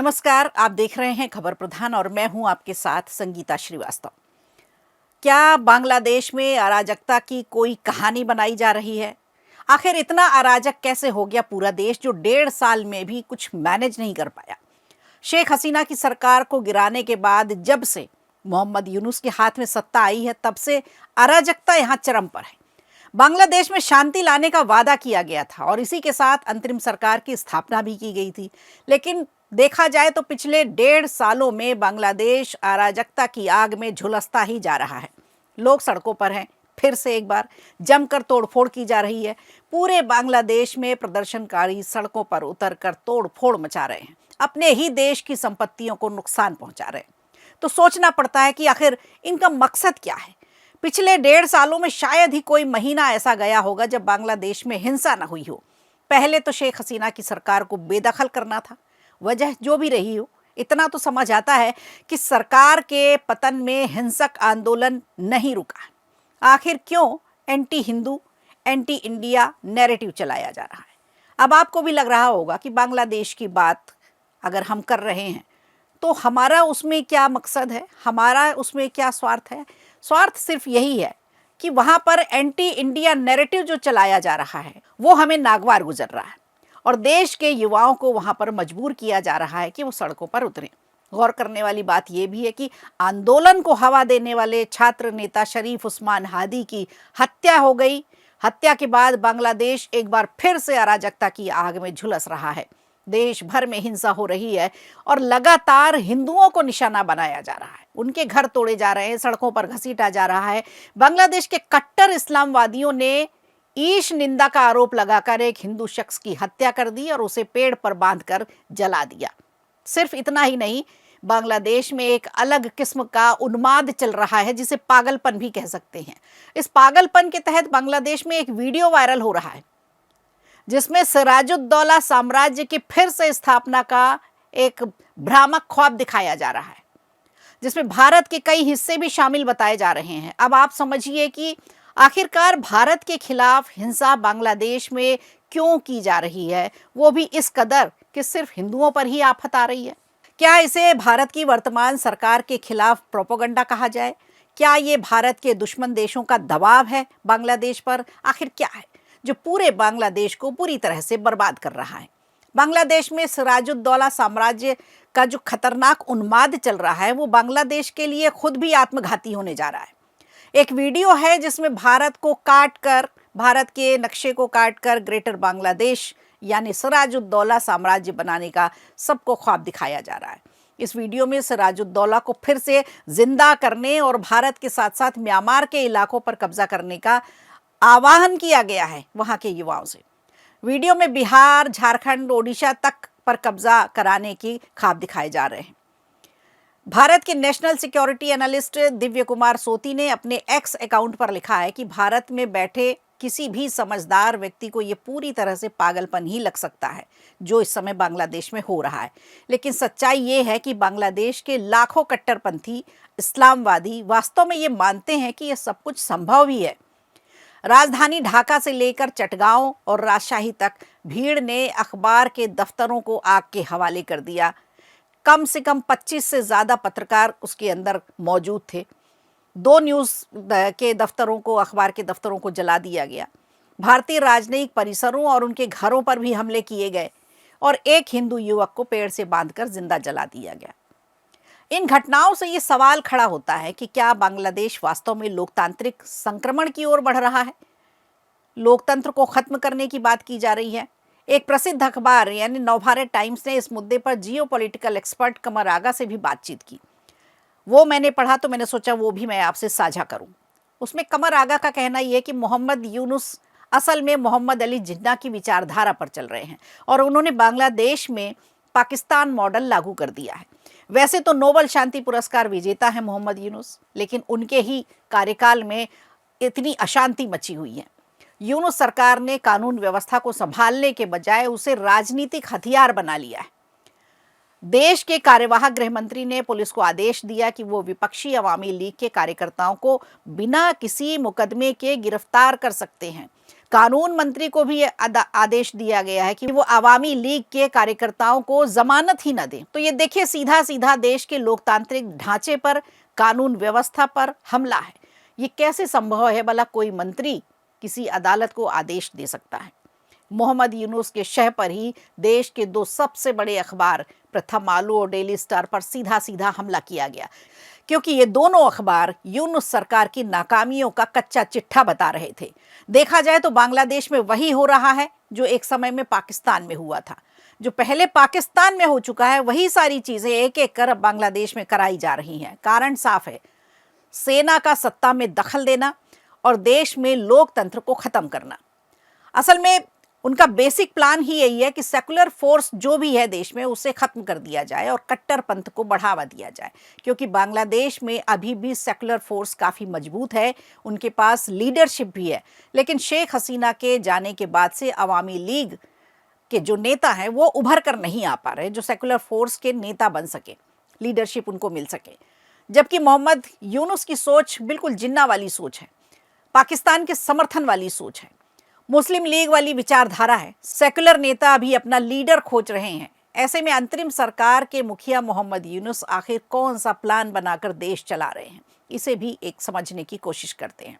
नमस्कार, आप देख रहे हैं खबर प्रधान और मैं हूं आपके साथ संगीता श्रीवास्तव। क्या बांग्लादेश में अराजकता की कोई कहानी बनाई जा रही है? आखिर इतना अराजक कैसे हो गया पूरा देश जो 1.5 साल में भी कुछ मैनेज नहीं कर पाया? शेख हसीना की सरकार को गिराने के बाद जब से मोहम्मद यूनुस के हाथ में सत्ता आई है तब से अराजकता यहां चरम पर है। बांग्लादेश में शांति लाने का वादा किया गया था और इसी के साथ अंतरिम सरकार की स्थापना भी की गई थी, लेकिन देखा जाए तो पिछले 1.5 सालों में बांग्लादेश अराजकता की आग में झुलसता ही जा रहा है। लोग सड़कों पर हैं, फिर से एक बार जमकर तोड़फोड़ की जा रही है। पूरे बांग्लादेश में प्रदर्शनकारी सड़कों पर उतरकर तोड़फोड़ मचा रहे हैं, अपने ही देश की संपत्तियों को नुकसान पहुंचा रहे हैं। तो सोचना पड़ता है कि आखिर इनका मकसद क्या है। पिछले 1.5 सालों में शायद ही कोई महीना ऐसा गया होगा जब बांग्लादेश में हिंसा न हुई हो। पहले तो शेख हसीना की सरकार को बेदखल करना था, वजह जो भी रही हो। इतना तो समझ आता है कि सरकार के पतन में हिंसक आंदोलन नहीं रुका। आखिर क्यों anti Hindu, anti India narrative चलाया जा रहा है? अब आपको भी लग रहा होगा कि बांग्लादेश की बात अगर हम कर रहे हैं तो हमारा उसमें क्या मकसद है, हमारा उसमें क्या स्वार्थ है? स्वार्थ सिर्फ यही है कि वहाँ पर एंटी इंडिया नैरेटिव जो चलाया जा रहा है वो हमें नागवार गुजर रहा है और देश के युवाओं को वहाँ पर मजबूर किया जा रहा है कि वो सड़कों पर उतरें। गौर करने वाली बात यह भी है कि आंदोलन को हवा देने वाले छात्र नेता शरीफ उस्मान हादी की हत्या हो गई। हत्या के बाद बांग्लादेश एक बार फिर से अराजकता की आग में झुलस रहा है। देश भर में हिंसा हो रही है और लगातार हिंदुओं को निशाना बनाया जा रहा है, उनके घर तोड़े जा रहे हैं, सड़कों पर घसीटा जा रहा है। बांग्लादेश के कट्टर इस्लामवादियों ने ईश निंदा का आरोप लगाकर एक हिंदू शख्स की हत्या कर दी और उसे पेड़ पर बांधकर जला दिया। सिर्फ इतना ही नहीं, बांग्लादेश में एक अलग किस्म का उन्माद चल रहा है जिसे पागलपन भी कह सकते हैं। इस पागलपन के तहत बांग्लादेश में एक वीडियो वायरल हो रहा है जिसमें सिराजुद्दौला साम्राज्य की फिर से स्थापना का एक भ्रामक ख्वाब दिखाया जा रहा है, जिसमें भारत के कई हिस्से भी शामिल बताए जा रहे हैं। अब आप समझिए कि आखिरकार भारत के खिलाफ हिंसा बांग्लादेश में क्यों की जा रही है, वो भी इस कदर कि सिर्फ हिंदुओं पर ही आफत आ रही है। क्या इसे भारत की वर्तमान सरकार के खिलाफ प्रोपेगेंडा कहा जाए? क्या ये भारत के दुश्मन देशों का दबाव है बांग्लादेश पर? आखिर क्या है जो पूरे बांग्लादेश को पूरी तरह से बर्बाद कर रहा है? बांग्लादेश में सिराजुद्दौला साम्राज्य का जो खतरनाक उन्माद चल रहा है वो बांग्लादेश के लिए खुद भी आत्मघाती होने जा रहा है। एक वीडियो है जिसमें भारत के नक्शे को काटकर ग्रेटर बांग्लादेश यानी सिराजुद्दौला साम्राज्य बनाने का सबको ख्वाब दिखाया जा रहा है। इस वीडियो में सिराजुद्दौला को फिर से जिंदा करने और भारत के साथ साथ म्यांमार के इलाकों पर कब्जा करने का आह्वान किया गया है वहां के युवाओं से। वीडियो में बिहार, झारखंड, ओडिशा तक पर कब्जा कराने की ख्वाब दिखाए जा रहे हैं। भारत के national security analyst Divya Kumar सोती ने अपने एक्स अकाउंट पर लिखा है कि भारत में बैठे किसी भी समझदार व्यक्ति को यह पूरी तरह से पागलपन ही लग सकता है जो इस समय बांग्लादेश में हो रहा है। लेकिन सच्चाई ये है कि बांग्लादेश के लाखों कट्टरपंथी इस्लामवादी वास्तव में ये मानते हैं कि यह सब कुछ संभव भी है। राजधानी ढाका से लेकर चटगांव और राजशाही तक भीड़ ने अखबार के दफ्तरों को आग के हवाले कर दिया। कम से कम 25 से ज़्यादा पत्रकार उसके अंदर मौजूद थे। 2 न्यूज़ के दफ्तरों को, अखबार के दफ्तरों को जला दिया गया। भारतीय राजनयिक परिसरों और उनके घरों पर भी हमले किए गए और एक हिंदू युवक को पेड़ से बांधकर जिंदा जला दिया गया। इन घटनाओं से ये सवाल खड़ा होता है कि क्या बांग्लादेश वास्तव में लोकतांत्रिक संक्रमण की ओर बढ़ रहा है? लोकतंत्र को खत्म करने की बात की जा रही है। एक प्रसिद्ध अखबार यानी नवभारत टाइम्स ने इस मुद्दे पर जियोपॉलिटिकल एक्सपर्ट कमर आगा से भी बातचीत की। वो मैंने पढ़ा तो मैंने सोचा वो भी मैं आपसे साझा करूं। उसमें कमर आगा का कहना यह है कि मोहम्मद यूनुस असल में मोहम्मद अली जिन्ना की विचारधारा पर चल रहे हैं और उन्होंने बांग्लादेश में पाकिस्तान मॉडल लागू कर दिया है। वैसे तो नोबेल शांति पुरस्कार विजेता है मोहम्मद यूनुस, लेकिन उनके ही कार्यकाल में इतनी अशांति मची हुई है। यूनुस सरकार ने कानून व्यवस्था को संभालने के बजाय उसे राजनीतिक हथियार बना लिया है। देश के कार्यवाहक गृह मंत्री ने पुलिस को आदेश दिया कि वो विपक्षी अवामी लीग के कार्यकर्ताओं को बिना किसी मुकदमे के गिरफ्तार कर सकते हैं। कानून मंत्री को भी आदेश दिया गया है कि वो अवामी लीग के कार्यकर्ताओं को जमानत ही न दें। तो ये देखिए, सीधा सीधा देश के लोकतांत्रिक ढांचे पर, कानून व्यवस्था पर हमला है। ये कैसे संभव है भला कोई मंत्री किसी अदालत को आदेश दे सकता है? मोहम्मद यूनुस के शह पर ही देश के दो सबसे बड़े अखबार प्रथम आलू और डेली स्टार पर सीधा सीधा हमला किया गया, क्योंकि ये दोनों अखबार यूनुस सरकार की नाकामियों का कच्चा चिट्ठा बता रहे थे। देखा जाए तो बांग्लादेश में वही हो रहा है जो एक समय में पाकिस्तान में हुआ था। जो पहले पाकिस्तान में हो चुका है, वही सारी चीजें एक एक कर अब बांग्लादेश में कराई जा रही हैं। कारण साफ है, सेना का सत्ता में दखल देना और देश में लोकतंत्र को खत्म करना। असल में उनका बेसिक प्लान ही यही है कि सेकुलर फोर्स जो भी है देश में, उसे खत्म कर दिया जाए और कट्टरपंथ को बढ़ावा दिया जाए, क्योंकि बांग्लादेश में अभी भी सेकुलर फोर्स काफ़ी मजबूत है, उनके पास लीडरशिप भी है। लेकिन शेख हसीना के जाने के बाद से अवामी लीग के जो नेता हैं वो उभर कर नहीं आ पा रहे, जो सेकुलर फोर्स के नेता बन सके, लीडरशिप उनको मिल सके। जबकि मोहम्मद यूनुस की सोच बिल्कुल जिन्ना वाली सोच है, पाकिस्तान के समर्थन वाली सोच है, मुस्लिम लीग वाली विचारधारा है। सेकुलर नेता अभी अपना लीडर खोज रहे हैं। ऐसे में अंतरिम सरकार के मुखिया मोहम्मद यूनुस आखिर कौन सा प्लान बनाकर देश चला रहे हैं, इसे भी एक समझने की कोशिश करते हैं।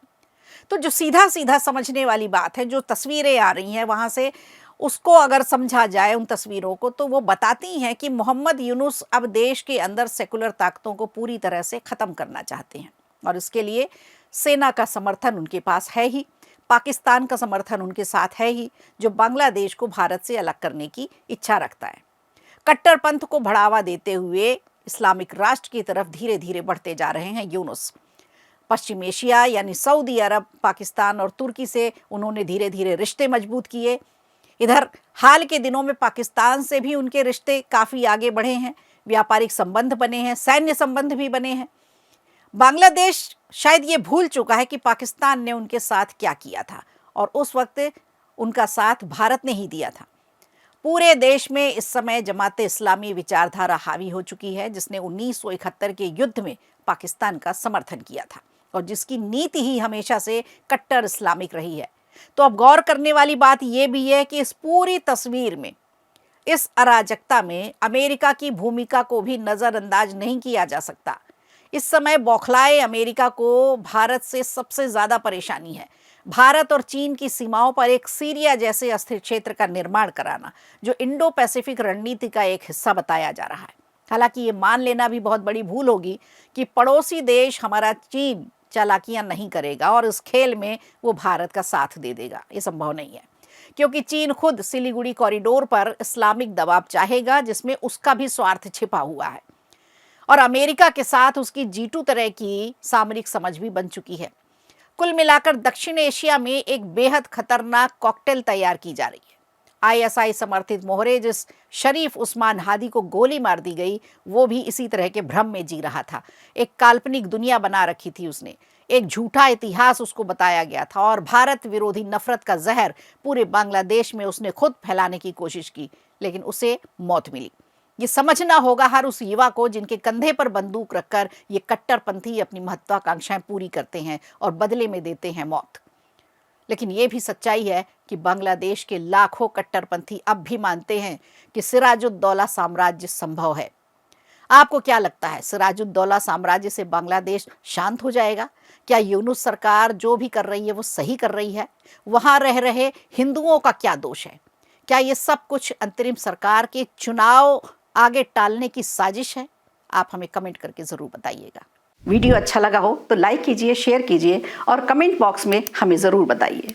तो जो सीधा सीधा समझने वाली बात है, जो तस्वीरें आ रही हैं वहां से, उसको अगर समझा जाए उन तस्वीरों को, तो वो बताती हैं कि मोहम्मद यूनुस अब देश के अंदर सेकुलर ताकतों को पूरी तरह से खत्म करना चाहते हैं, और इसके लिए सेना का समर्थन उनके पास है ही, पाकिस्तान का समर्थन उनके साथ है ही, जो बांग्लादेश को भारत से अलग करने की इच्छा रखता है। कट्टरपंथ को बढ़ावा देते हुए इस्लामिक राष्ट्र की तरफ धीरे धीरे बढ़ते जा रहे हैं यूनुस। पश्चिम एशिया यानी सऊदी अरब, पाकिस्तान और तुर्की से उन्होंने धीरे धीरे रिश्ते मजबूत किए। इधर हाल के दिनों में पाकिस्तान से भी उनके रिश्ते काफ़ी आगे बढ़े हैं, व्यापारिक संबंध बने हैं, सैन्य संबंध भी बने हैं। बांग्लादेश शायद ये भूल चुका है कि पाकिस्तान ने उनके साथ क्या किया था, और उस वक्त उनका साथ भारत ने ही दिया था। पूरे देश में इस समय जमाते इस्लामी विचारधारा हावी हो चुकी है, जिसने 1971 के युद्ध में पाकिस्तान का समर्थन किया था और जिसकी नीति ही हमेशा से कट्टर इस्लामिक रही है। तो अब गौर करने वाली बात यह भी है कि इस पूरी तस्वीर में, इस अराजकता में अमेरिका की भूमिका को भी नज़रअंदाज नहीं किया जा सकता। इस समय बौखलाए अमेरिका को भारत से सबसे ज़्यादा परेशानी है। भारत और चीन की सीमाओं पर एक सीरिया जैसे अस्थिर क्षेत्र का निर्माण कराना, जो इंडो पैसिफिक रणनीति का एक हिस्सा बताया जा रहा है। हालांकि ये मान लेना भी बहुत बड़ी भूल होगी कि पड़ोसी देश हमारा चीन चालाकियां नहीं करेगा और इस खेल में वो भारत का साथ दे देगा। ये संभव नहीं है, क्योंकि चीन खुद सिलीगुड़ी कॉरिडोर पर इस्लामिक दबाव चाहेगा, जिसमें उसका भी स्वार्थ छिपा हुआ है, और अमेरिका के साथ उसकी G2 तरह की सामरिक समझ भी बन चुकी है। कुल मिलाकर दक्षिण एशिया में एक बेहद खतरनाक कॉकटेल तैयार की जा रही है। ISI समर्थित मोहरे जिस शरीफ उस्मान हादी को गोली मार दी गई, वो भी इसी तरह के भ्रम में जी रहा था। एक काल्पनिक दुनिया बना रखी थी उसने, एक झूठा इतिहास उसको बताया गया था, और भारत विरोधी नफरत का जहर पूरे बांग्लादेश में उसने खुद फैलाने की कोशिश की, लेकिन उसे मौत मिली। ये समझना होगा हर उस युवा को जिनके कंधे पर बंदूक रखकर ये कट्टरपंथी अपनी महत्वाकांक्षाएं पूरी करते हैं और बदले में देते हैं मौत। लेकिन ये भी सच्चाई है कि बांग्लादेश के लाखों कट्टरपंथी अब भी मानते हैं कि सिराजुद्दौला साम्राज्य संभव है। आपको क्या लगता है, सिराजुद्दौला साम्राज्य से बांग्लादेश शांत हो जाएगा? क्या यूनुस सरकार जो भी कर रही है वो सही कर रही है? वहां रह रहे हिंदुओं का क्या दोष है? क्या ये सब कुछ अंतरिम सरकार के चुनाव आगे टालने की साजिश है? आप हमें कमेंट करके ज़रूर बताइएगा। वीडियो अच्छा लगा हो तो लाइक कीजिए, शेयर कीजिए और कमेंट बॉक्स में हमें ज़रूर बताइए।